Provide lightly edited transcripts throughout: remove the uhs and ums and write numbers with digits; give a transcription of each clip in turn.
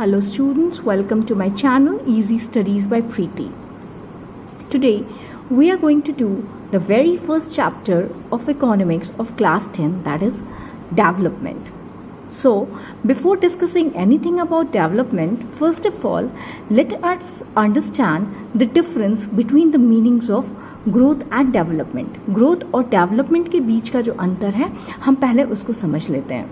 Hello students, welcome to my channel Easy Studies by Preeti. Today we are going to do the very first chapter of economics of class 10, that is development. So before discussing anything about development, first of all let us understand the difference between the meanings of growth and development. Growth और development के बीच का जो अंतर है हम पहले उसको समझ लेते हैं.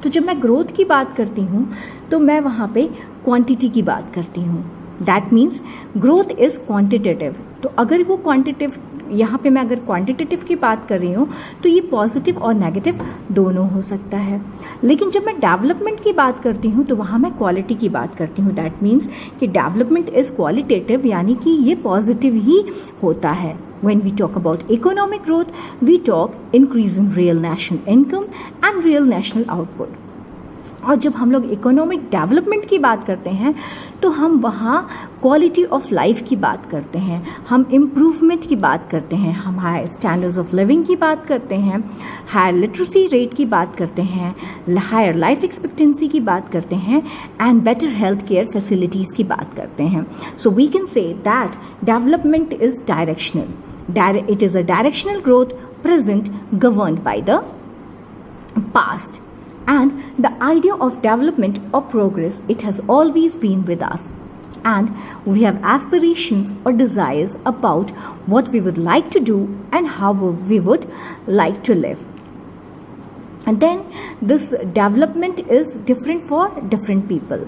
तो जब मैं ग्रोथ की बात करती हूँ तो मैं वहाँ पे क्वांटिटी की बात करती हूँ. That means growth is quantitative. तो अगर वो क्वांटिटिव, यहाँ पे मैं अगर क्वांटिटेटिव की बात कर रही हूँ तो ये पॉजिटिव और नेगेटिव दोनों हो सकता है. लेकिन जब मैं डेवलपमेंट की बात करती हूँ तो वहाँ मैं क्वालिटी की बात करती हूँ. दैट मीन्स कि डेवलपमेंट इज क्वालिटेटिव, यानी कि ये पॉजिटिव ही होता है. When we talk about economic growth, we talk increase in real national income and real national output. और जब हम लोग इकोनॉमिक डेवलपमेंट की बात करते हैं तो हम वहाँ क्वालिटी ऑफ लाइफ की बात करते हैं, हम इम्प्रूवमेंट की बात करते हैं, हम हाई स्टैंडर्ड्स ऑफ लिविंग की बात करते हैं, हायर लिटरेसी रेट की बात करते हैं, हायर लाइफ एक्सपेक्टेंसी की बात करते हैं and better health care facilities की बात करते हैं. So we can say that development is directional. It is a directional growth present governed by the past. And the idea of development or progress, it has always been with us. And we have aspirations or desires about what we would like to do and how we would like to live. And then this development is different for different people.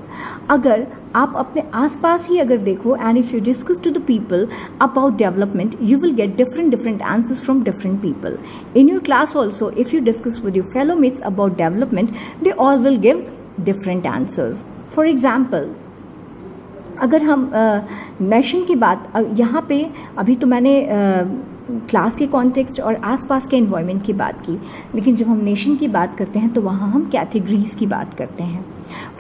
अगर आप अपने आसपास ही अगर देखो and if you discuss to the people about development, you will get different answers from different people. In your class also, if you discuss with your fellow mates about development, they all will give different answers. For example, अगर हम nation की बात, यहाँ पे अभी तो मैंने class के कॉन्टेक्स्ट और आसपास के एनवायरनमेंट की बात की, लेकिन जब हम नेशन की बात करते हैं तो वहाँ हम कैटेगरीज की बात करते हैं.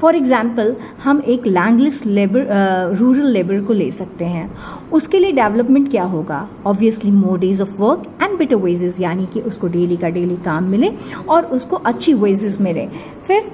फॉर एग्जांपल, हम एक लैंडलेस लेबर, रूरल लेबर को ले सकते हैं. उसके लिए डेवलपमेंट क्या होगा? Obviously more days of work and better wages, यानी कि उसको डेली का डेली काम मिले और उसको अच्छी वेजेस मिले. फिर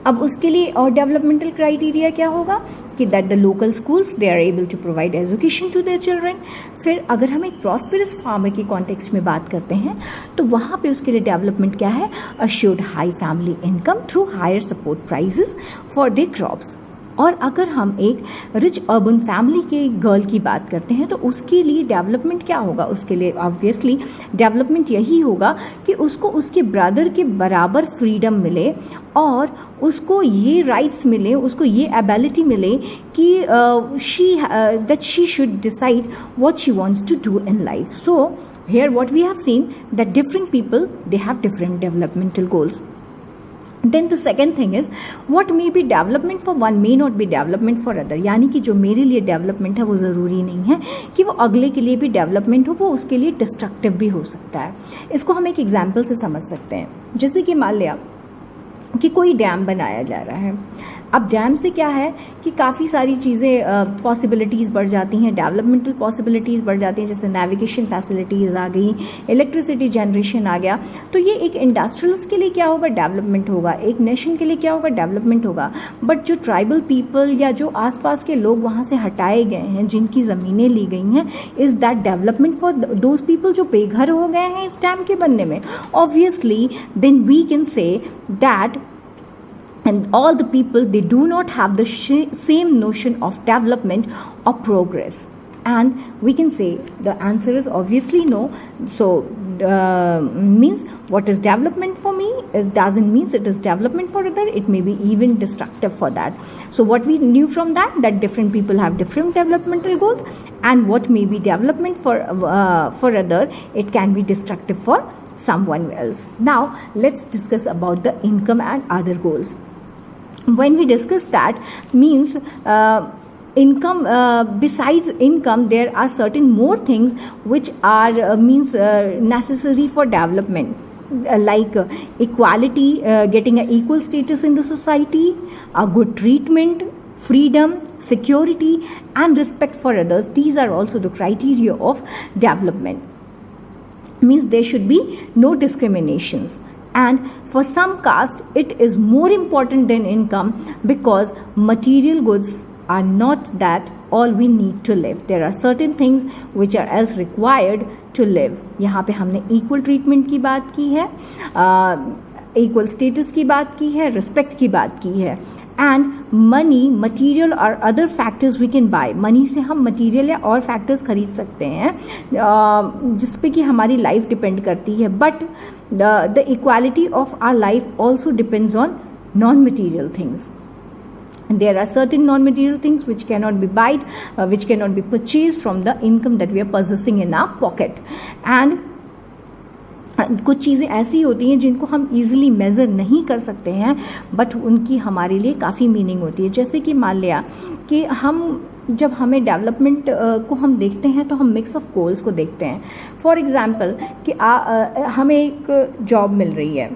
अब उसके लिए और डेवलपमेंटल क्राइटेरिया क्या होगा कि that the local schools they are able to provide education to their children. फिर अगर हम एक प्रॉस्पेरस फार्मर की कॉन्टेक्स्ट में बात करते हैं तो वहाँ पे उसके लिए डेवलपमेंट क्या है? Assured high family income through higher support prices for the crops. और अगर हम एक रिच अर्बन फैमिली के गर्ल की बात करते हैं तो उसके लिए डेवलपमेंट क्या होगा? उसके लिए ऑब्वियसली डेवलपमेंट यही होगा कि उसको उसके ब्रदर के बराबर फ्रीडम मिले और उसको ये राइट्स मिले, उसको ये एबिलिटी मिले कि she should decide what she wants to do in life. So here what we have seen that different people, they have different developmental goals. Then the second thing is what may be development for one may not be development for other. यानी कि जो मेरे लिए development है वो ज़रूरी नहीं है कि वो अगले के लिए भी डेवलपमेंट हो, वो उसके लिए डिस्ट्रक्टिव भी हो सकता है. इसको हम एक एग्जाम्पल से समझ सकते हैं. जैसे कि मान लिया कि कोई डैम बनाया जा रहा है. अब डैम से क्या है कि काफ़ी सारी चीज़ें पॉसिबिलिटीज़ बढ़ जाती हैं, डेवलपमेंटल पॉसिबिलिटीज़ बढ़ जाती हैं. जैसे नेविगेशन फैसिलिटीज़ आ गई, इलेक्ट्रिसिटी जनरेशन आ गया. तो ये एक इंडस्ट्रियल्स के लिए क्या होगा? डेवलपमेंट होगा. एक नेशन के लिए क्या होगा? डेवलपमेंट होगा. बट जो ट्राइबल पीपल या जो आसपास के लोग वहाँ से हटाए गए हैं, जिनकी ज़मीनें ली गई हैं, is that development for those people जो बेघर हो गए हैं इस डैम के बनने में? Obviously then we can say that and all the people, they do not have the same notion of development or progress. And we can say the answer is obviously no. So means what is development for me, it doesn't mean it is development for other. It may be even destructive for that. So what we knew from that different people have different developmental goals, and what may be development for other, it can be destructive for someone else. Now let's discuss about the income and other goals. When we discuss that, means income, besides income there are certain more things which are necessary for development, like equality, getting an equal status in the society, a good treatment, freedom, security and respect for others. These are also the criteria of development. Means there should be no discriminations. and for some caste it is more important than income because material goods are not that all we need to live. There are certain things which are else required to live. यहाँ पे हमने equal treatment की बात की है, equal status की बात की है, रिस्पेक्ट की बात की है, एंड मनी, मटीरियल और other factors we can buy. Money से हम मटीरियल या और फैक्टर्स खरीद सकते हैं जिस पे कि हमारी लाइफ डिपेंड करती है, but the equality of our life also depends on non material things. There are certain non-material things which cannot be bought, which cannot be purchased from the income that we are possessing in our pocket. And कुछ चीज़ें ऐसी होती हैं जिनको हम easily measure नहीं कर सकते हैं, बट उनकी हमारे लिए काफ़ी मीनिंग होती है. जैसे कि मान लिया कि हम जब हमें डेवलपमेंट को हम देखते हैं तो हम मिक्स ऑफ गोल्स को देखते हैं. फॉर एग्जांपल कि हमें एक जॉब मिल रही है,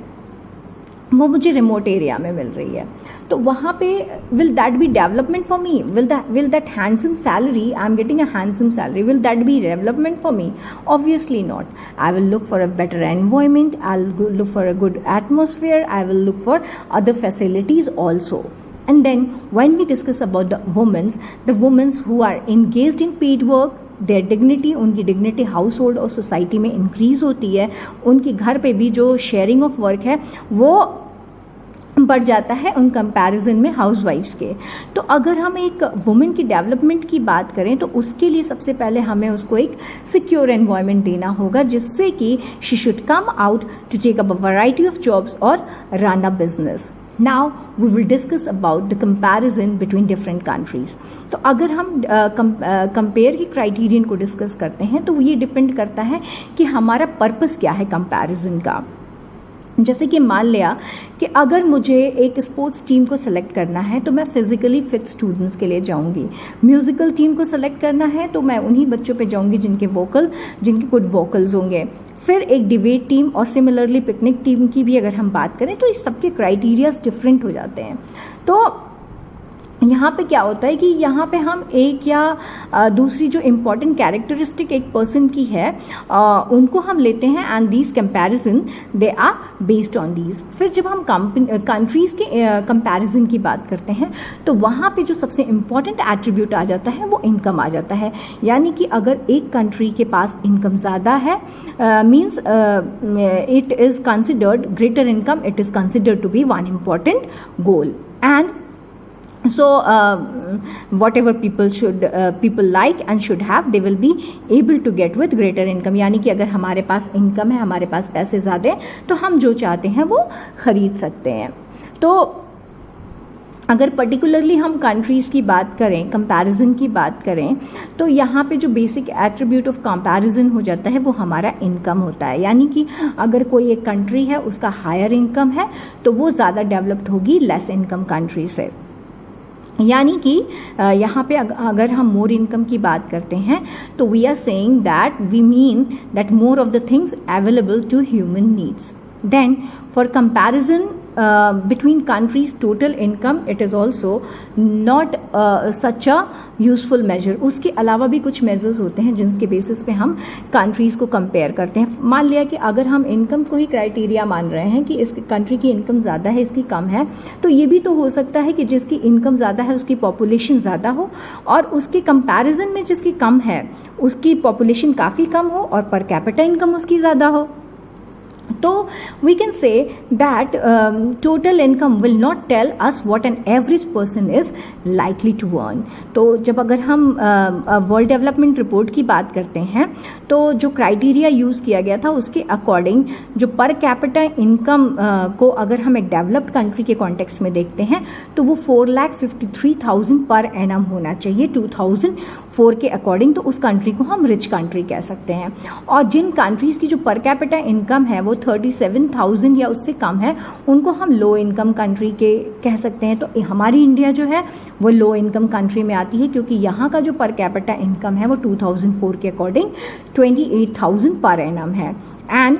वो मुझे रिमोट एरिया में मिल रही है, तो वहाँ पे will that be development for me? Will that handsome salary, I am getting a handsome salary, will that be development for me? Obviously not. I will look for a better environment, I will look for a good atmosphere, I will look for other facilities also. And then when we discuss about the women who are engaged in paid work, their dignity, उनकी dignity house hold और society में increase होती है. उनके घर पे भी जो शेयरिंग ऑफ वर्क है वो बढ़ जाता है उन कंपैरिजन में हाउस वाइफ्स के. तो अगर हम एक वुमेन की डेवलपमेंट की बात करें तो उसके लिए सबसे पहले हमें उसको एक सिक्योर एनवायरनमेंट देना होगा जिससे कि she should come out to take up a variety of jobs और run a business. Now we will discuss about the comparison between different countries. तो अगर हम कंपेयर की क्राइटेरियन को डिस्कस करते हैं तो ये डिपेंड करता है कि हमारा पर्पस क्या है कंपैरिजन का. जैसे कि मान लिया कि अगर मुझे एक स्पोर्ट्स टीम को सेलेक्ट करना है तो मैं फिजिकली फिट स्टूडेंट्स के लिए जाऊंगी. म्यूजिकल टीम को सेलेक्ट करना है तो मैं उन्हीं बच्चों पे जाऊंगी जिनके गुड वोकल्स होंगे. फिर एक डिबेट टीम और सिमिलरली पिकनिक टीम की भी अगर हम बात करें तो इस सबके क्राइटेरियाज डिफरेंट हो जाते हैं. तो यहाँ पे क्या होता है कि यहाँ पे हम एक या दूसरी जो इम्पॉर्टेंट कैरेक्टरिस्टिक एक पर्सन की है उनको हम लेते हैं and these comparison they are based on these. फिर जब हम कंट्रीज के कंपैरिजन की बात करते हैं तो वहाँ पे जो सबसे इम्पॉर्टेंट एट्रीब्यूट आ जाता है वो इनकम आ जाता है. यानी कि अगर एक कंट्री के पास इनकम ज़्यादा है means it is considered greater income, it is considered to be one important goal. And so whatever people like and should have, they will be able to get with greater income. यानी कि अगर हमारे पास income है, हमारे पास पैसे ज़्यादा हैं तो हम जो चाहते हैं वो खरीद सकते हैं. तो अगर पर्टिकुलरली हम कंट्रीज़ की बात करें, कंपैरिजन की बात करें, तो यहाँ पे जो बेसिक एट्रीब्यूट ऑफ कंपैरिजन हो जाता है वो हमारा इनकम होता है. यानी कि अगर कोई एक कंट्री है उसका हायर इनकम है तो वो ज़्यादा डेवलप्ड होगी लेस इनकम कंट्री से. यानी कि यहाँ पे अगर हम मोर इनकम की बात करते हैं तो we are saying that we mean that more of the things available to human needs. Then for comparison between countries total income, it is also not such a useful measure. उसके अलावा भी कुछ measures होते हैं जिनके basis पे हम countries को कंपेयर करते हैं. मान लिया कि अगर हम इनकम को ही क्राइटेरिया मान रहे हैं कि इस कंट्री की इनकम ज़्यादा है, इसकी कम है, तो ये भी तो हो सकता है कि जिसकी इनकम ज़्यादा है उसकी पॉपुलेशन ज़्यादा हो और उसके कंपैरिजन में जिसकी कम है उसकी पॉपुलेशन काफ़ी कम हो और पर कैपिटा इनकम उसकी ज़्यादा हो. तो we can say that total income will not tell us what an average person is likely to earn. तो जब अगर हम वर्ल्ड डेवलपमेंट रिपोर्ट की बात करते हैं तो जो क्राइटेरिया यूज़ किया गया था उसके अकॉर्डिंग जो पर कैपिटा इनकम को अगर हम एक डेवलप्ड कंट्री के कॉन्टेक्स्ट में देखते हैं तो वो 4,53,000 पर एनम होना चाहिए 2004 के अकॉर्डिंग. तो उस कंट्री को हम रिच कंट्री कह सकते हैं. और जिन कंट्रीज़ की जो पर कैपिटा इनकम है वो 37,000 या उससे कम है उनको हम लो इनकम कंट्री के कह सकते हैं. तो हमारी इंडिया जो है वो लो इनकम कंट्री में आती है क्योंकि यहाँ का जो पर कैपिटा इनकम है वो 2004 के अकॉर्डिंग 28,000 पर एनम है. एंड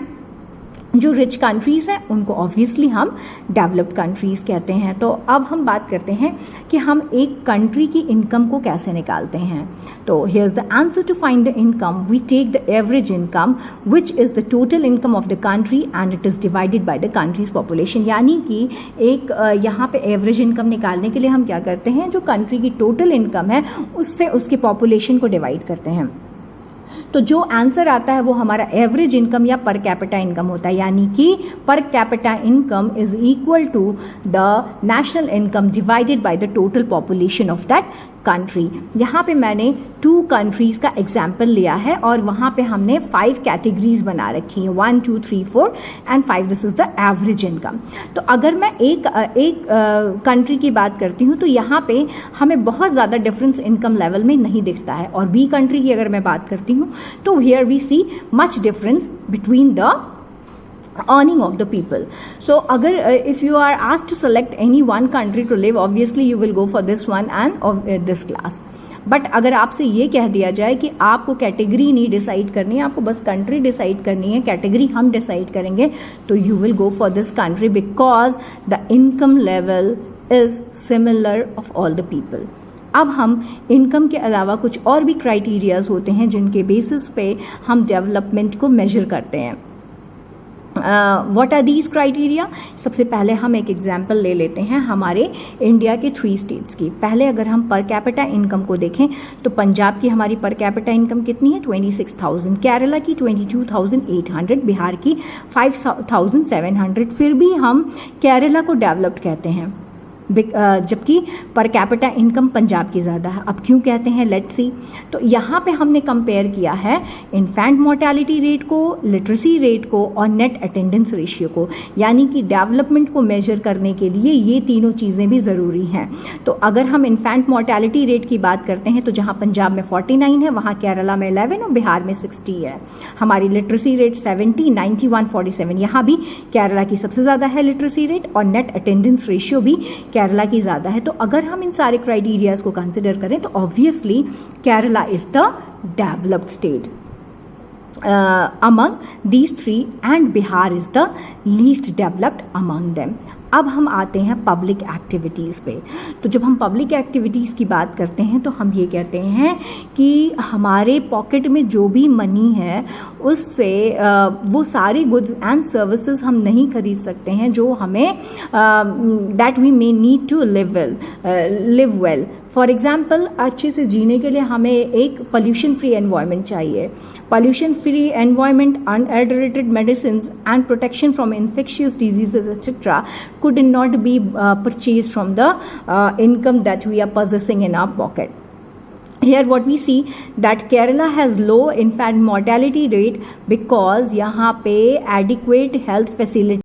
जो रिच कंट्रीज़ हैं उनको ऑब्वियसली हम डेवलप्ड कंट्रीज़ कहते हैं। तो अब हम बात करते हैं कि हम एक कंट्री की इनकम को कैसे निकालते हैं। तो here is the answer to find the income, we take the average income which is the total income of the country and it is divided by the country's population. यानी कि एक यहाँ पे एवरेज इनकम निकालने के लिए हम क्या करते हैं, जो कंट्री की टोटल इनकम है उससे उसकी पॉपुलेशन को डिवाइड करते हैं। तो जो आंसर आता है वो हमारा एवरेज इनकम या पर कैपिटा इनकम होता है, यानी कि per capita income is equal to the national income divided by the total population of that country. यहाँ पे मैंने 2 कंट्रीज का एग्जाम्पल लिया है और वहाँ पे हमने 5 कैटेगरीज बना रखी हैं, 1 2 3 4 and 5। This is the average income. तो अगर मैं एक कंट्री की बात करती हूँ तो यहाँ पे हमें बहुत ज़्यादा डिफरेंस इनकम लेवल में नहीं दिखता है, और बी कंट्री की अगर मैं बात करती हूँ तो here we see much difference between the earning of the people. So agar if you are asked to select any one country to live, obviously you will go for this one and of this class. But अगर आपसे ये कह दिया जाए कि आपको category नहीं decide करनी है, आपको बस कंट्री डिसाइड करनी है, कैटेगरी हम डिसाइड करेंगे, तो you will go for this country because the income level is similar of all the people. अब हम इनकम के अलावा कुछ और भी क्राइटेरियाज होते हैं जिनके बेसिस पे हम डेवलपमेंट को मेजर करते हैं। What are these criteria? सबसे पहले हम एक एग्जाम्पल ले लेते हैं हमारे इंडिया के 3 स्टेट्स की। पहले अगर हम पर कैपिटा इनकम को देखें तो पंजाब की हमारी पर कैपिटा इनकम कितनी है? 26,000, केरला की 22,800, बिहार की 5,700। फिर भी हम केरला को डेवलप्ड कहते हैं जबकि पर कैपिटा इनकम पंजाब की ज़्यादा है। अब क्यों कहते हैं, लेट्स सी। तो यहाँ पे हमने कंपेयर किया है इन्फेंट मोर्टेलिटी रेट को, लिटरेसी रेट को और नेट अटेंडेंस रेशियो को, यानी कि डेवलपमेंट को मेजर करने के लिए ये तीनों चीज़ें भी ज़रूरी हैं। तो अगर हम इन्फेंट मोर्टेलिटी रेट की बात करते हैं तो जहाँ पंजाब में 49 है, वहाँ केरला में 11 और बिहार में 60 है। हमारी लिटरेसी रेट 70, 91, 47, यहाँ भी केरला की सबसे ज़्यादा है लिटरेसी रेट, और नेट अटेंडेंस रेशियो भी केरला की ज़्यादा है। तो अगर हम इन सारे क्राइटेरियाज को कंसिडर करें तो obviously Kerala is the developed state among these 3 and Bihar is the least developed among them. अब हम आते हैं पब्लिक एक्टिविटीज़ पे। तो जब हम पब्लिक एक्टिविटीज़ की बात करते हैं तो हम ये कहते हैं कि हमारे पॉकेट में जो भी मनी है उससे वो सारे गुड्स एंड सर्विसेज हम नहीं खरीद सकते हैं जो हमें that we may need to live well. For example, अच्छे से जीने के लिए हमें एक पोल्यूशन फ्री एनवायरनमेंट चाहिए। Pollution free environment, unadulterated medicines and protection from infectious diseases etcetera could not be purchased from the income that we are possessing in our pocket. Here what we see that Kerala has low infant mortality rate because यहाँ पे adequate health facility